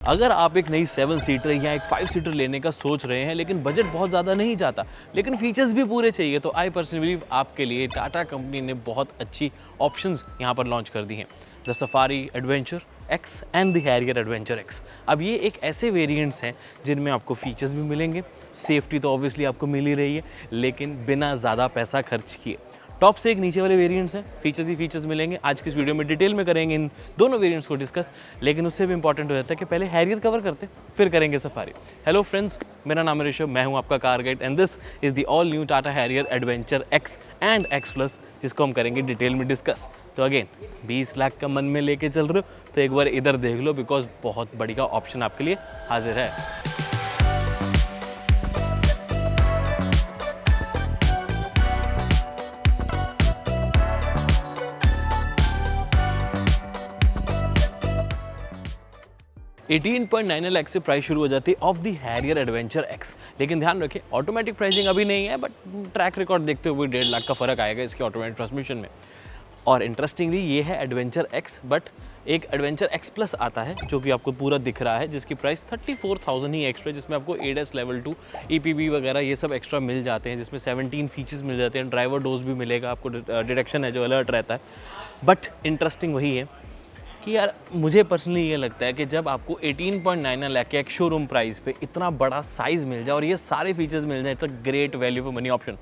अगर आप एक नई 7 सीटर या एक 5 सीटर लेने का सोच रहे हैं लेकिन बजट बहुत ज़्यादा नहीं जाता लेकिन फीचर्स भी पूरे चाहिए, तो आई पर्सनली बिलीव आपके लिए टाटा कंपनी ने बहुत अच्छी ऑप्शंस यहाँ पर लॉन्च कर दी हैं। The safari adventure x and the Harrier adventure x. अब ये एक ऐसे वेरिएंट्स हैं जिनमें आपको फीचर्स भी मिलेंगे, सेफ्टी तो ऑब्वियसली आपको मिल ही रही है, लेकिन बिना ज़्यादा पैसा खर्च किए। टॉप से एक नीचे वाले वेरिएंट्स हैं, फीचर्स ही फीचर्स मिलेंगे। आज की इस वीडियो में डिटेल में करेंगे इन दोनों वेरिएंट्स को डिस्कस, लेकिन उससे भी इंपॉर्टेंट हो जाता है कि पहले हैरियर कवर करते फिर करेंगे सफारी। हेलो फ्रेंड्स, मेरा नाम है ऋषभ, मैं हूं आपका car guide and this is the all new Tata Harrier adventure x and x plus, जिसको हम करेंगे डिटेल में डिस्कस। तो अगेन 20 लाख का मन में लेके चल रहे हो तो एक बार इधर देख लो, बिकॉज बहुत बढ़िया ऑप्शन आपके लिए हाजिर है। 18.9 लाख से प्राइस शुरू हो जाती है of the Harrier adventure x. लेकिन ध्यान रखें, ऑटोमेटिक प्राइसिंग अभी नहीं है, बट ट्रैक रिकॉर्ड देखते हुए 1.5 लाख का फर्क आएगा इसके ऑटोमेटिक ट्रांसमिशन में। और इंटरेस्टिंगली ये है एडवेंचर एक्स, बट एक एडवेंचर एक्स प्लस आता है जो कि आपको पूरा दिख रहा है, जिसकी प्राइस 34,000 ही एक्स्ट्रा, जिसमें आपको ADAS लेवल 2 EPB वगैरह ये सब एक्स्ट्रा मिल जाते हैं, जिसमें 17 फीचर्स मिल जाते हैं। ड्राइवर डोज भी मिलेगा आपको, डिटेक्शन है जो अलर्ट रहता है। बट इंटरेस्टिंग वही है कि यार मुझे पर्सनली ये लगता है कि जब आपको 18.9 लाख के एक शोरूम प्राइस पे इतना बड़ा साइज़ मिल जाए और ये सारे फीचर्स मिल जाए, it's a great value for money option,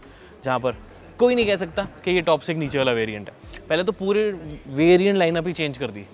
जहाँ पर कोई नहीं कह सकता कि ये टॉप से एक नीचे वाला वेरिएंट है। पहले तो पूरे वेरिएंट लाइनअप ही चेंज कर दी,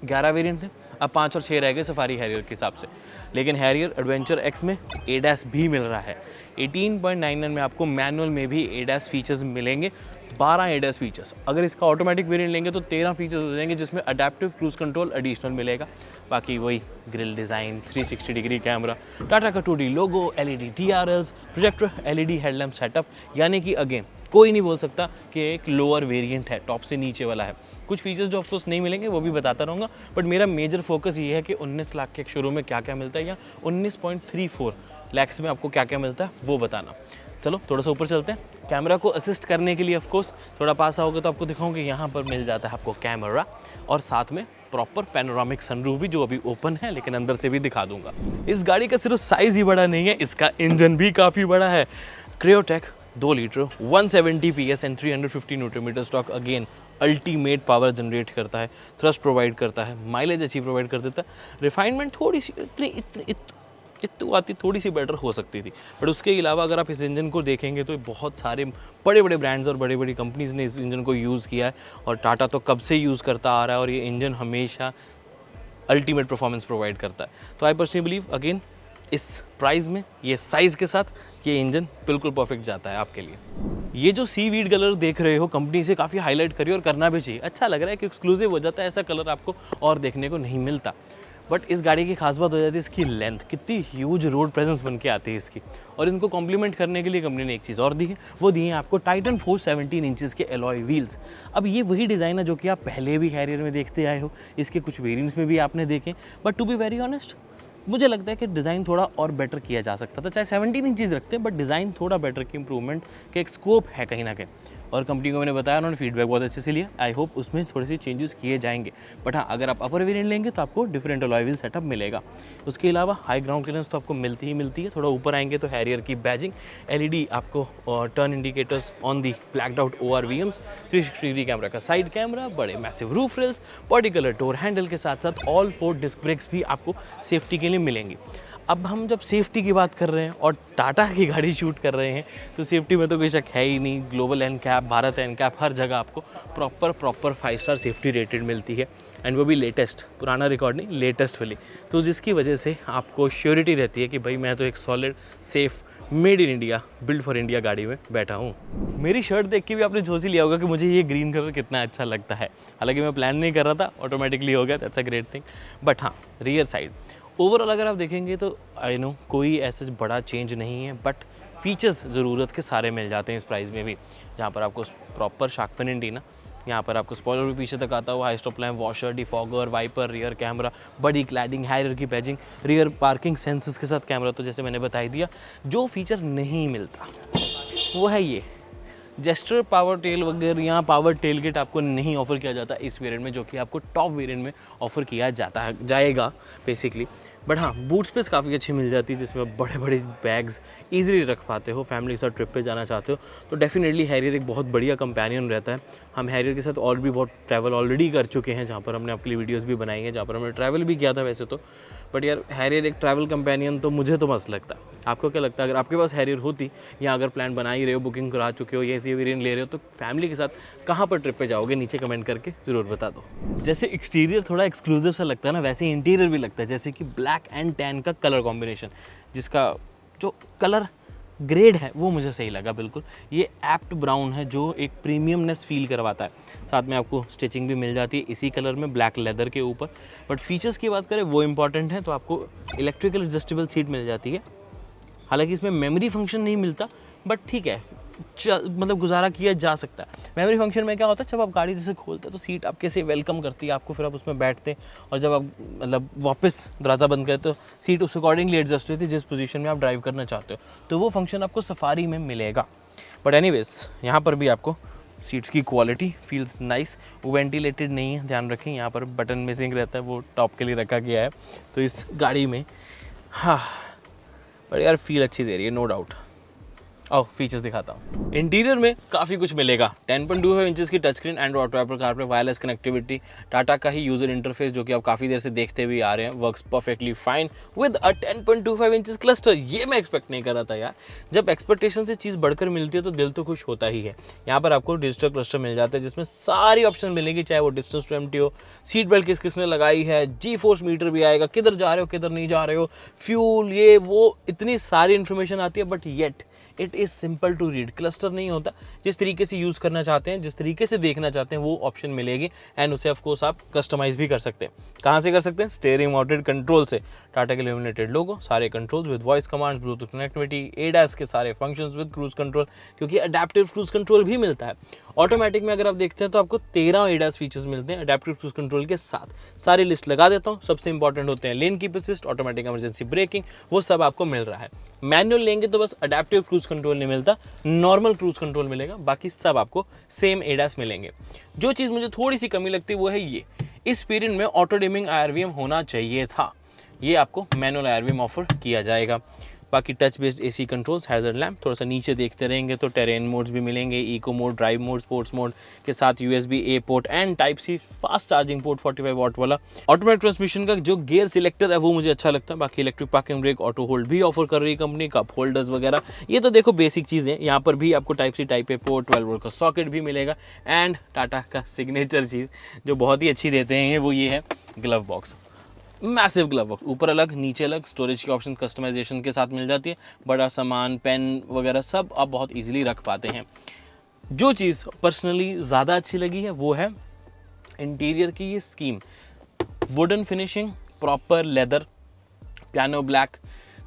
11 वेरिएंट थे, अब 5 और 6 रह गए सफारी हैरियर के हिसाब से। लेकिन हैरियर एडवेंचर एक्स में ADAS भी मिल रहा है। 18.99 में आपको मैनुअल में भी ADAS फीचर्स मिलेंगे, 12 ADAS फीचर्स। अगर इसका ऑटोमेटिक वेरिएंट लेंगे तो 13 फीचर्स हो जाएंगे, जिसमें अडेप्टिव क्रूज कंट्रोल एडिशनल मिलेगा। बाकी वही grill design, 360 degree camera, Tata का 2D लोगो, LED TRLs, projector LED headlamp setup. यानी कि अगेन कोई नहीं बोल सकता कि एक लोअर वेरिएंट है, टॉप से नीचे वाला है। कुछ फीचर्स जो ऑफकोर्स नहीं मिलेंगे वो भी बताता रहूँगा, बट मेरा मेजर फोकस ये है कि 19 लाख के एक शोरूम में क्या क्या मिलता है, या 19.34 लैक्स में आपको क्या क्या मिलता है वो बताना। चलो थोड़ा सा ऊपर चलते हैं। कैमरा को असिस्ट करने के लिए ऑफकोर्स थोड़ा पास आओगे तो आपको दिखाऊंगा कि यहाँ पर मिल जाता है आपको कैमरा, और साथ में प्रॉपर पैनोरामिक सनरूफ भी, जो अभी ओपन है, लेकिन अंदर से भी दिखा दूंगा। इस गाड़ी का सिर्फ साइज़ ही बड़ा नहीं है, इसका इंजन भी काफ़ी बड़ा है। Kryotec 2 litre 170 PS and 350 newton metre stock, again ultimate power generate करता है, थ्रस्ट प्रोवाइड करता है, माइलेज अच्छी प्रोवाइड कर देता है। रिफाइनमेंट थोड़ी सी इतनी आती थोड़ी सी बेटर हो सकती थी, बट उसके अलावा अगर आप इस इंजन को देखेंगे तो बहुत सारे बड़े बड़े ब्रांड्स और बड़ी बड़ी कंपनीज़ ने इस इंजन को यूज़ किया है, और टाटा तो कब से यूज़ करता आ रहा है, और ये इंजन हमेशा अल्टीमेट परफॉर्मेंस प्रोवाइड करता है। तो आई पर्सनली बिलीव अगेन इस प्राइस में ये साइज़ के साथ ये इंजन बिल्कुल परफेक्ट जाता है आपके लिए। ये जो सीवीड कलर देख रहे हो, कंपनी से काफ़ी हाईलाइट करी और करना भी चाहिए, अच्छा लग रहा है कि एक्सक्लूसिव हो जाता है, ऐसा कलर आपको और देखने को नहीं मिलता। बट इस गाड़ी की खास बात हो जाती है इसकी लेंथ, कितनी ह्यूज रोड प्रेजेंस बन के आती है इसकी। और इनको कॉम्प्लीमेंट करने के लिए कंपनी ने एक चीज़ और दी है, वो दी है आपको टाइटन फोर्स 17 इंचेस के एलॉय व्हील्स। अब ये वही डिज़ाइन है जो कि आप पहले भी हैरियर में देखते आए हो, इसके कुछ वेरिएंट्स में भी आपने देखे, but to be very honest मुझे लगता है कि डिज़ाइन थोड़ा और बेटर किया जा सकता था। चाहे 17 इंचेस रखते हैं, बट डिज़ाइन थोड़ा बेटर की इंप्रूवमेंट के एक स्कोप है कहीं ना कहीं, और कंपनी को मैंने बताया, उन्होंने फीडबैक बहुत अच्छे से लिया। आई होप उसमें थोड़ी सी चेंजेस किए जाएंगे। बट हाँ, अगर आप अपर वेरिएंट लेंगे तो आपको डिफरेंट अलॉय व्हील सेटअप मिलेगा। उसके अलावा हाई ग्राउंड क्लियरेंस तो आपको मिलती ही मिलती है। थोड़ा ऊपर आएंगे तो हैरियर की बैजिंग, LED आपको turn indicators on the blacked out ORVMs, 360 degree camera का साइड कैमरा, बड़े massive roof rails, body colour door handle के साथ साथ ऑल 4 डिस्क ब्रेक्स भी आपको सेफ्टी के लिए मिलेंगी। अब हम जब सेफ्टी की बात कर रहे हैं और टाटा की गाड़ी शूट कर रहे हैं, तो सेफ्टी में तो कोई शक है ही नहीं। ग्लोबल NCAP, भारत NCAP, हर जगह आपको प्रॉपर 5 स्टार सेफ्टी रेटेड मिलती है, एंड वो भी लेटेस्ट, पुराना रिकॉर्ड नहीं, लेटेस्ट वाली। तो जिसकी वजह से आपको श्योरिटी रहती है कि भाई मैं तो एक solid safe made in India, build for India गाड़ी में बैठा हूँ। मेरी शर्ट देख के भी आपने सोच ही लिया होगा कि मुझे ये ग्रीन कलर कितना अच्छा लगता है। हालांकि मैं प्लान नहीं कर रहा था, ऑटोमेटिकली हो गया, that's a great thing. But हाँ, रियर साइड ओवरऑल अगर आप देखेंगे तो आई नो कोई ऐसा बड़ा चेंज नहीं है, बट फीचर्स ज़रूरत के सारे मिल जाते हैं इस प्राइस में भी। जहाँ पर आपको प्रॉपर शार्क फिन एंटीना, यहाँ पर आपको स्पॉइलर भी पीछे तक आता हुआ, high stop lamp, washer, defogger, wiper, rear camera, बड़ी क्लैडिंग, हैरियर की बैजिंग, रियर पार्किंग सेंसर्स के साथ कैमरा। तो जैसे मैंने बता ही दिया, जो फीचर नहीं मिलता वो है ये, जेस्टर पावर टेल वगैरह यहाँ पावर टेल किट आपको नहीं ऑफर किया जाता इस वेरिएंट में, जो कि आपको टॉप वेरिएंट में ऑफर किया जाएगा बेसिकली। बट हाँ, बूट स्पेस काफ़ी अच्छी मिल जाती है, जिसमें आप बड़े बड़े बैग्स ईजिली रख पाते हो। फैमिली के साथ ट्रिप पे जाना चाहते हो तो डेफिनेटली हैरियर एक बहुत बढ़िया कंपेनियन रहता है। हम हैरियर के साथ और भी बहुत ट्रैवल ऑलरेडी कर चुके हैं, जहाँ पर हमने आपके लिए वीडियोस भी बनाई हैं, जहाँ पर हमने ट्रैवल भी किया था वैसे तो। बट यार हैरियर एक ट्रैवल कंपेनियन तो मुझे तो मस्त लगता है। आपको क्या लगता है, अगर आपके पास हैरियर होती, या अगर प्लान बना ही रहे हो, बुकिंग करा चुके हो, या ऐसी वेरिएंट ले रहे हो, तो फैमिली के साथ कहाँ पर ट्रिप पे जाओगे, नीचे कमेंट करके ज़रूर बता दो। जैसे एक्सटीरियर थोड़ा एक्सक्लूसिव सा लगता है ना, वैसे इंटीरियर भी लगता है। जैसे कि ब्लैक एंड टैन का कलर कॉम्बिनेशन, जिसका जो कलर ग्रेड है वो मुझे सही लगा बिल्कुल। ये एप्ट ब्राउन है जो एक प्रीमियमनेस फील करवाता है। साथ में आपको स्टिचिंग भी मिल जाती है इसी कलर में, ब्लैक लेदर के ऊपर। बट फीचर्स की बात करें वो इंपॉर्टेंट है, तो आपको इलेक्ट्रिकल एडजस्टेबल सीट मिल जाती है। हालांकि इसमें मेमोरी फंक्शन नहीं मिलता, बट ठीक है, मतलब गुजारा किया जा सकता है। मेमोरी फंक्शन में क्या होता है, जब आप गाड़ी जैसे खोलते हैं तो सीट आपके से वेलकम करती है आपको, फिर आप उसमें बैठते हैं, और जब आप मतलब वापस दरवाज़ा बंद करते हो, सीट उस अकॉर्डिंगली एडजस्ट होती है जिस पोजीशन में आप ड्राइव करना चाहते हो। तो वो फंक्शन आपको सफारी में मिलेगा। बट एनीवेज, यहाँ पर भी आपको सीट्स की क्वालिटी फील्स नाइस। वो वेंटिलेटेड नहीं है, ध्यान रखें, यहाँ पर बटन मिसिंग रहता है, वो टॉप के लिए रखा गया है। तो इस गाड़ी में हाँ, पर यार फील अच्छी दे रही है, नो डाउट। आओ फीचर्स दिखाता हूँ। इंटीरियर में काफ़ी कुछ मिलेगा। 10.25 इंचेस की touch screen, Android auto, Apple CarPlay, wireless connectivity, Tata का ही यूजर इंटरफेस जो कि आप काफ़ी देर से देखते हुए आ रहे हैं, works perfectly fine with a 10.25 inches cluster. ये मैं एक्सपेक्ट नहीं कर रहा था यार। जब एक्सपेक्टेशन से चीज़ बढ़कर मिलती है तो दिल तो खुश होता ही है। यहाँ पर आपको डिजिटल क्लस्टर मिल जाता है जिसमें सारी ऑप्शन मिलेगी, चाहे वो डिस्टेंस टू एम्प्टी हो, सीट बेल्ट किसने लगाई है, जी फोर्स मीटर भी आएगा, किधर जा रहे हो किधर नहीं जा रहे हो, फ्यूल, ये वो इतनी सारी इन्फॉर्मेशन आती है। But yet it is simple to read. Cluster नहीं होता, जिस तरीके से यूज़ करना चाहते हैं, जिस तरीके से देखना चाहते हैं वो ऑप्शन मिलेगी, एंड उसे ऑफकोर्स आप कस्टमाइज भी कर सकते हैं। कहाँ से कर सकते हैं? स्टीयरिंग माउंटेड कंट्रोल से। टाटा के इल्यूमिनेटेड लोगो, सारे controls with voice commands, Bluetooth connectivity, ADAS के सारे फंक्शंस विद क्रूज कंट्रोल, क्योंकि अडेप्टिव क्रूज कंट्रोल भी मिलता है। ऑटोमेटिक में अगर आप देखते हैं तो आपको 13 एडास फीचर्स मिलते हैं अडेप्टिव क्रूज कंट्रोल के साथ। सारी लिस्ट लगा देता हूँ। सबसे इंपॉर्टेंट होते हैं lane keep assist, automatic emergency breaking, वो सब आपको मिल रहा है। मैनुअल लेंगे तो बस अडेप्टिव क्रूज कंट्रोल नहीं मिलता, नॉर्मल क्रूज कंट्रोल मिलेगा, बाकी सब आपको सेम एडास मिलेंगे। जो चीज़ मुझे थोड़ी सी कमी लगती है वो है ये, इस वेरिएंट में ऑटो डिमिंग IRVM होना चाहिए था। ये आपको मैनुअल IRVM ऑफर किया जाएगा। बाकी touch based AC controls, hazard lamp, थोड़ा सा नीचे देखते रहेंगे तो टेरेन मोड्स भी मिलेंगे, eco mode, drive mode, sports mode के साथ USB-A port and type C fast charging port 45 watt वाला। ऑटोमेटिक ट्रांसमिशन का जो गियर सिलेक्टर है वो मुझे अच्छा लगता है। बाकी electric parking brake, auto hold भी ऑफर कर रही है कंपनी, कप होल्डर्स वगैरह, ये तो देखो बेसिक चीज़ें। यहाँ पर भी आपको type C type A port, 12 volt का सॉकेट भी मिलेगा, एंड टाटा का सिग्नेचर चीज़ जो बहुत ही अच्छी देते हैं वो ये है glove box. Massive glove box, ऊपर अलग नीचे अलग, स्टोरेज की ऑप्शन कस्टमाइजेशन के साथ मिल जाती है। बड़ा सामान, पेन वगैरह सब आप बहुत इजीली रख पाते हैं। जो चीज़ पर्सनली ज़्यादा अच्छी लगी है वो है इंटीरियर की ये scheme, wooden finishing, proper leather, piano black.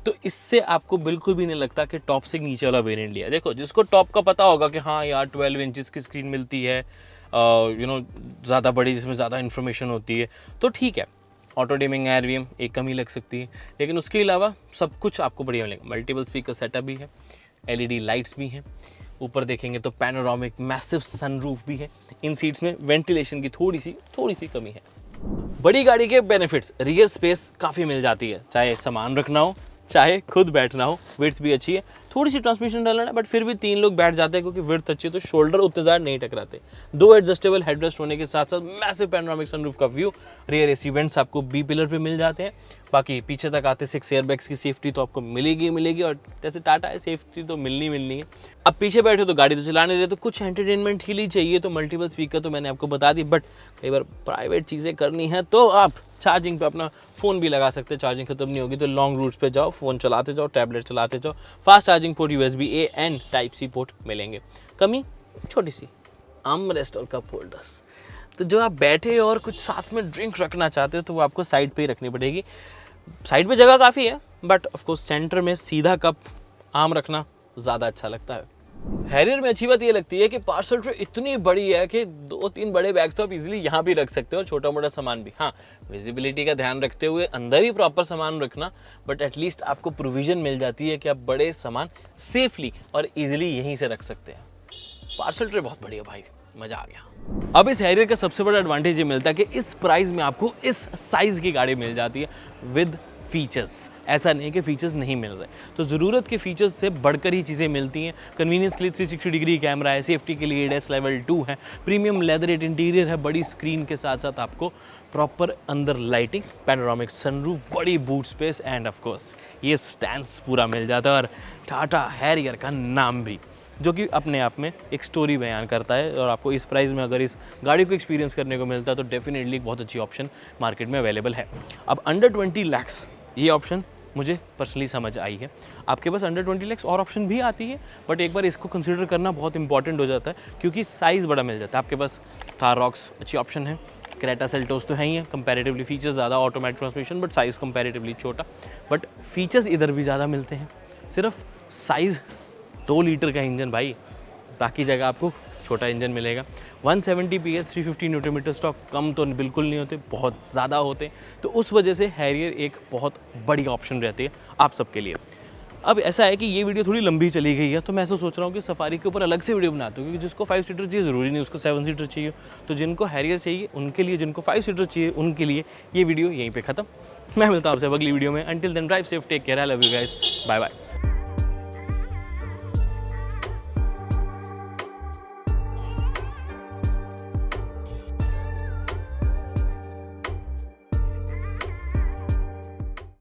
तो इससे आपको बिल्कुल भी नहीं लगता कि टॉप से नीचे वाला वेरिएंट लिया। देखो, जिसको टॉप का पता होगा कि हाँ यार 12 इंचेस की स्क्रीन मिलती है, ज़्यादा बड़ी, जिसमें ज़्यादा इन्फॉर्मेशन होती है, तो ठीक है, ऑटो डिमिंग IRVM एक कमी लग सकती है, लेकिन उसके अलावा सब कुछ आपको बढ़िया मिलेगा। मल्टीपल स्पीकर सेटअप भी है, LED लाइट्स भी हैं, ऊपर देखेंगे तो पैनोरामिक मैसिव सनरूफ भी है। इन सीट्स में वेंटिलेशन की थोड़ी सी कमी है। बड़ी गाड़ी के बेनिफिट्स, रियर स्पेस काफ़ी मिल जाती है, चाहे सामान रखना हो चाहे खुद बैठना हो। विड्थ भी अच्छी है, थोड़ी सी ट्रांसमिशन डालना है, बट फिर भी 3 लोग बैठ जाते हैं क्योंकि विड्थ अच्छी है, तो शोल्डर उतने ज़्यादा नहीं टकराते। 2 एडजस्टेबल हेडरेस्ट होने के साथ साथ मैसिव पैनोरामिक सनरूफ का व्यू, रियर AC वेंट्स आपको B पिलर पे मिल जाते हैं। बाकी पीछे तक आते 6 एयरबैग्स की सेफ्टी तो आपको मिलेगी, और जैसे टाटा है सेफ्टी तो मिलनी है। अब पीछे बैठे तो गाड़ी तो चला नहीं रहे, तो कुछ एंटरटेनमेंट के लिए चाहिए, तो मल्टीपल स्पीकर तो मैंने आपको बता दी। बट कई बार प्राइवेट चीज़ें करनी है तो आप चार्जिंग पे अपना फ़ोन भी लगा सकते हैं। चार्जिंग खत्म नहीं होगी तो लॉन्ग रूट्स पे जाओ, फ़ोन चलाते जाओ, टैबलेट चलाते जाओ। Fast charging port, USB-A and type C port मिलेंगे। कमी छोटी सी, आर्म रेस्ट और कप होल्डर्स। तो जो आप बैठे और कुछ साथ में ड्रिंक रखना चाहते हो तो वो आपको साइड पे ही रखनी पड़ेगी। साइड पे जगह काफ़ी है, बट ऑफकोर्स सेंटर में सीधा कप आम रखना ज़्यादा अच्छा लगता है। हैरियर में अच्छी बात ये लगती है कि पार्सल ट्रे इतनी बड़ी है कि 2-3 बड़े बैग्स तो आप इजीली यहाँ भी रख सकते हो, और छोटा मोटा सामान भी। हाँ, विजिबिलिटी का ध्यान रखते हुए अंदर ही प्रॉपर सामान रखना, बट एटलीस्ट आपको प्रोविजन मिल जाती है कि आप बड़े सामान सेफली और इजीली यहीं से रख सकते हैं। पार्सल ट्रे बहुत बढ़िया भाई, मज़ा आ गया। अब इस हैरियर का सबसे बड़ा एडवांटेज ये मिलता है कि इस प्राइस में आपको इस साइज़ की गाड़ी मिल जाती है विद फीचर्स। ऐसा नहीं है कि फीचर्स नहीं मिल रहे, तो ज़रूरत के फीचर्स से बढ़कर ही चीज़ें मिलती हैं। कन्वीनियंस के लिए 360 डिग्री कैमरा है, सेफ्टी के लिए ADAS लेवल 2 है, प्रीमियम लेदरेट इंटीरियर है, बड़ी स्क्रीन के साथ साथ आपको प्रॉपर अंदर लाइटिंग, पैनोरामिक सनरूफ, बड़ी boot space end of course ये स्टैंड्स पूरा मिल जाता है। और टाटा हैरियर का नाम भी, जो कि अपने आप में एक स्टोरी बयान करता है, और आपको इस प्राइस में अगर इस गाड़ी को एक्सपीरियंस करने को मिलता है तो डेफिनेटली एक बहुत अच्छी ऑप्शन मार्केट में अवेलेबल है। अब अंडर 20 लाख्स ये ऑप्शन मुझे पर्सनली समझ आई है। आपके पास अंडर 20 लाख्स और ऑप्शन भी आती है, बट एक बार इसको कंसीडर करना बहुत इंपॉर्टेंट हो जाता है क्योंकि साइज़ बड़ा मिल जाता है। आपके पास थार रॉक्स अच्छी ऑप्शन है, क्रेटा सेल्टोस तो है ही है, कंपैरेटिवली फीचर्स ज़्यादा, automatic transmission but size comparatively छोटा, बट फीचर्स इधर भी ज़्यादा मिलते हैं। सिर्फ साइज़ 2 लीटर का इंजन भाई, बाकी जगह आपको छोटा इंजन मिलेगा। 170 PS 350 न्यूटन मीटर स्टॉक, कम तो बिल्कुल नहीं होते, बहुत ज़्यादा होते, तो उस वजह से हैरियर एक बहुत बड़ी ऑप्शन रहती है आप सबके लिए। अब ऐसा है कि ये वीडियो थोड़ी लंबी चली गई है, तो मैं ऐसा सोच रहा हूँ कि सफारी के ऊपर अलग से वीडियो बनाता हूँ, क्योंकि जिसको 5 सीटर चाहिए ज़रूरी नहीं उसको 7 सीटर चाहिए। तो जिनको हैरियर चाहिए उनके लिए, जिनको 5 सीटर चाहिए उनके लिए ये वीडियो यहीं पे ख़त्म। मैं मिलता हूँ आपसे अगली वीडियो में। Until then drive safe, take care, I love you guys, bye bye.